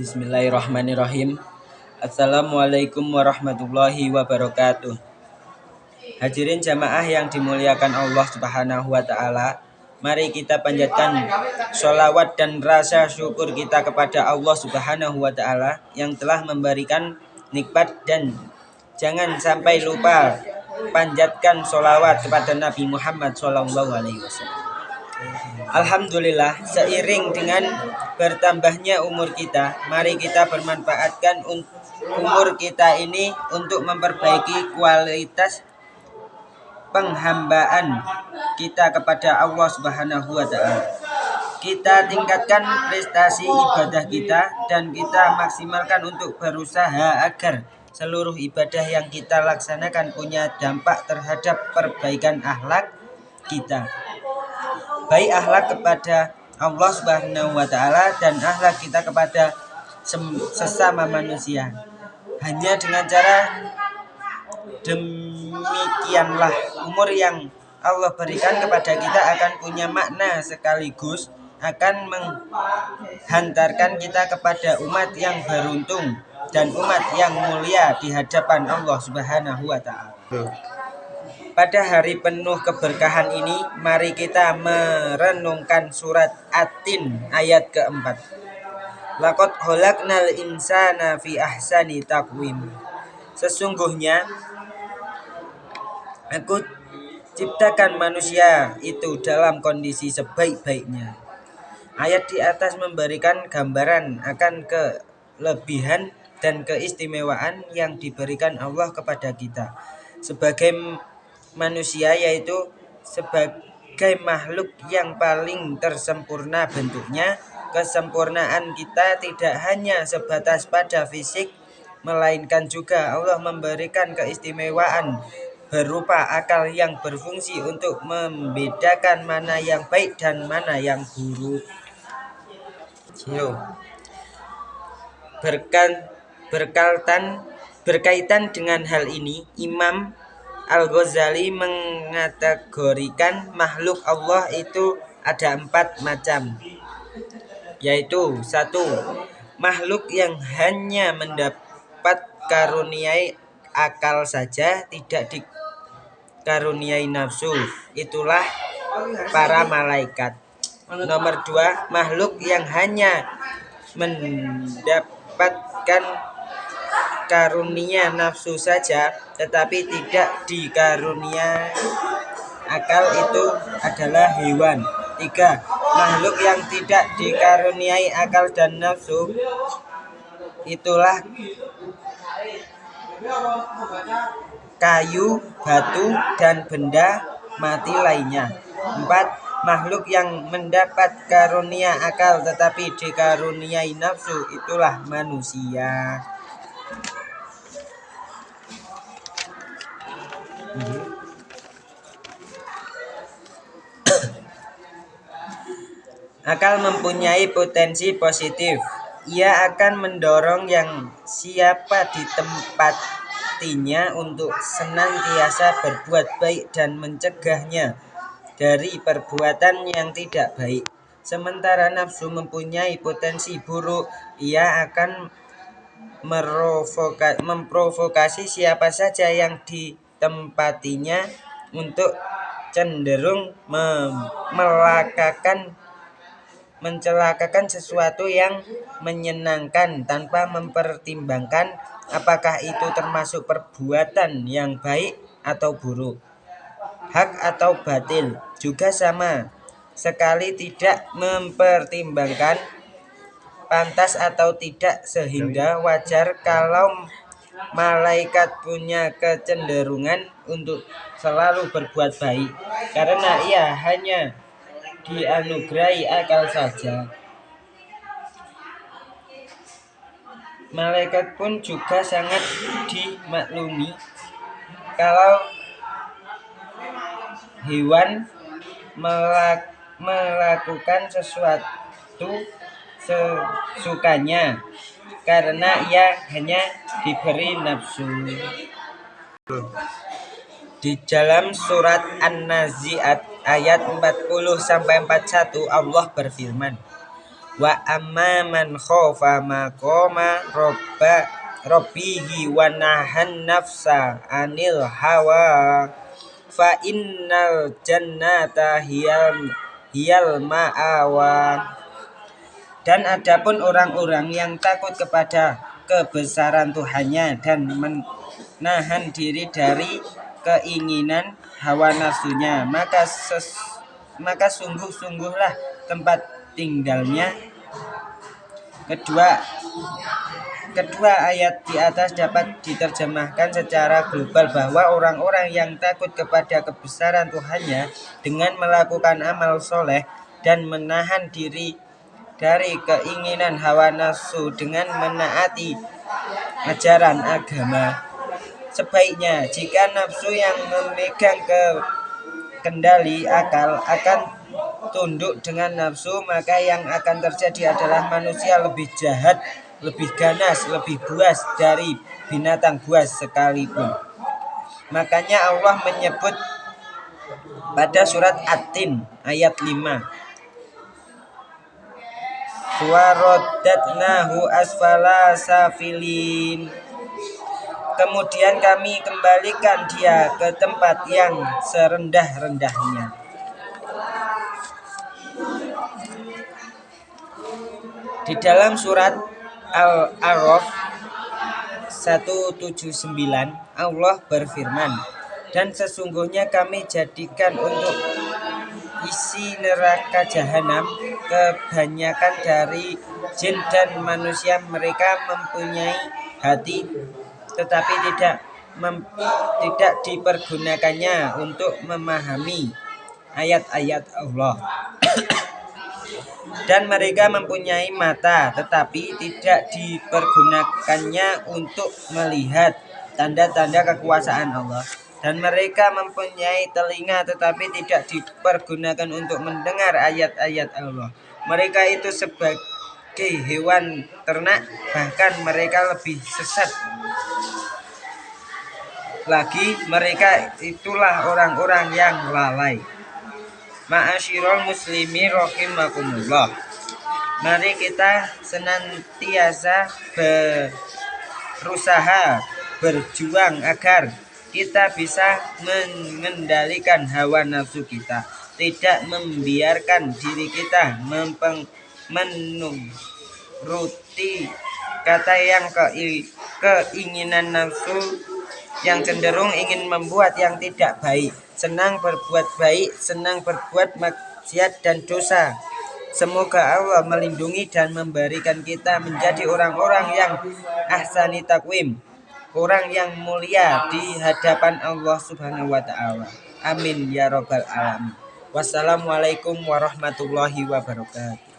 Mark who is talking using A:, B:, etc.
A: Bismillahirrahmanirrahim. Assalamualaikum warahmatullahi wabarakatuh. Hadirin jamaah yang dimuliakan Allah Subhanahu wa Ta'ala, mari kita panjatkan sholawat dan rasa syukur kita kepada Allah Subhanahu wa Ta'ala yang telah memberikan nikmat, dan jangan sampai lupa panjatkan sholawat kepada Nabi Muhammad SAW. Alhamdulillah, seiring dengan bertambahnya umur kita, mari kita bermanfaatkan umur kita ini untuk memperbaiki kualitas penghambaan kita kepada Allah Subhanahu wa Ta'ala. Kita tingkatkan prestasi ibadah kita dan kita maksimalkan untuk berusaha agar seluruh ibadah yang kita laksanakan punya dampak terhadap perbaikan akhlak kita. Baik akhlak kepada Allah Subhanahu wa Ta'ala dan akhlak kita kepada sesama manusia. Hanya dengan cara demikianlah umur yang Allah berikan kepada kita akan punya makna, sekaligus akan menghantarkan kita kepada umat yang beruntung dan umat yang mulia di hadapan Allah Subhanahu wa Ta'ala. Pada hari penuh keberkahan ini, mari kita merenungkan surat At-Tin ayat keempat. Laqad khalaqnal insana fi ahsani taqwim. Sesungguhnya aku ciptakan manusia itu dalam kondisi sebaik-baiknya. Ayat di atas memberikan gambaran akan kelebihan dan keistimewaan yang diberikan Allah kepada kita sebagai manusia, yaitu sebagai makhluk yang paling tersempurna bentuknya. Kesempurnaan kita tidak hanya sebatas pada fisik, melainkan juga Allah memberikan keistimewaan berupa akal yang berfungsi untuk membedakan mana yang baik dan mana yang buruk. Berkaitan dengan hal ini, Imam Al-Ghazali mengategorikan makhluk Allah itu ada 4 macam, yaitu 1. Makhluk yang hanya mendapat karuniai akal saja, tidak dikaruniai nafsu, itulah para malaikat. Nomor 2, makhluk yang hanya mendapatkan karunia nafsu saja tetapi tidak dikarunia akal, itu adalah hewan. 3. Makhluk yang tidak dikaruniai akal dan nafsu, itulah kayu, batu, dan benda mati lainnya. 4. Makhluk yang mendapat karunia akal tetapi dikaruniai nafsu, itulah manusia. Akal mempunyai potensi positif. Ia akan mendorong yang siapa ditempatinya untuk senantiasa berbuat baik dan mencegahnya dari perbuatan yang tidak baik. Sementara nafsu mempunyai potensi buruk. Ia akan memprovokasi siapa saja yang ditempatinya untuk cenderung mencelakakan sesuatu yang menyenangkan tanpa mempertimbangkan apakah itu termasuk perbuatan yang baik atau buruk, hak atau batil. Juga sama sekali tidak mempertimbangkan pantas atau tidak, sehingga wajar kalau malaikat punya kecenderungan untuk selalu berbuat baik karena ia hanya dianugerahi akal saja. Malaikat pun juga sangat dimaklumi kalau hewan melakukan sesuatu sesukanya karena ia hanya diberi nafsu. Di dalam surat An-Nazi'at ayat 40-41 Allah berfirman, Wa amma man khofa maqama rabbihi wa nahan nafsa anil hawa fa innal jannata hiyal ma'awa. Dan adapun orang-orang yang takut kepada kebesaran Tuhannya dan menahan diri dari keinginan hawa nafsunya, maka sungguh-sungguhlah tempat tinggalnya. Kedua ayat di atas dapat diterjemahkan secara global bahwa orang-orang yang takut kepada kebesaran Tuhannya dengan melakukan amal soleh dan menahan diri dari keinginan hawa nafsu dengan menaati ajaran agama. Sebaiknya jika nafsu yang memegang kendali akal akan tunduk dengan nafsu, maka yang akan terjadi adalah manusia lebih jahat, lebih ganas, lebih buas dari binatang buas sekalipun. Makanya Allah menyebut pada surat At-Tin ayat 5, Suwaroddatnahu asfala safilin. Kemudian kami kembalikan dia ke tempat yang serendah-rendahnya. Di dalam surat Al-A'raf 179 Allah berfirman, dan sesungguhnya kami jadikan untuk isi neraka jahanam kebanyakan dari jin dan manusia. Mereka mempunyai hati tetapi tidak dipergunakannya untuk memahami ayat-ayat Allah. Dan mereka mempunyai mata tetapi tidak dipergunakannya untuk melihat tanda-tanda kekuasaan Allah. Dan mereka mempunyai telinga tetapi tidak dipergunakan untuk mendengar ayat-ayat Allah. Mereka itu sebagai hewan ternak, bahkan mereka lebih sesat lagi. Mereka itulah orang-orang yang lalai. Ma'asyiral muslimi rahimakumullah. Mari kita senantiasa berusaha berjuang agar kita bisa mengendalikan hawa nafsu kita, tidak membiarkan diri kita menuruti kata yang keinginan nafsu yang cenderung ingin membuat yang tidak baik, senang berbuat baik, senang berbuat maksiat dan dosa. Semoga Allah melindungi dan memberikan kita menjadi orang-orang yang ahsani taqwim, orang yang mulia di hadapan Allah Subhanahu wa ta'ala. Amin ya rabbal alamin. Wassalamualaikum warahmatullahi wabarakatuh.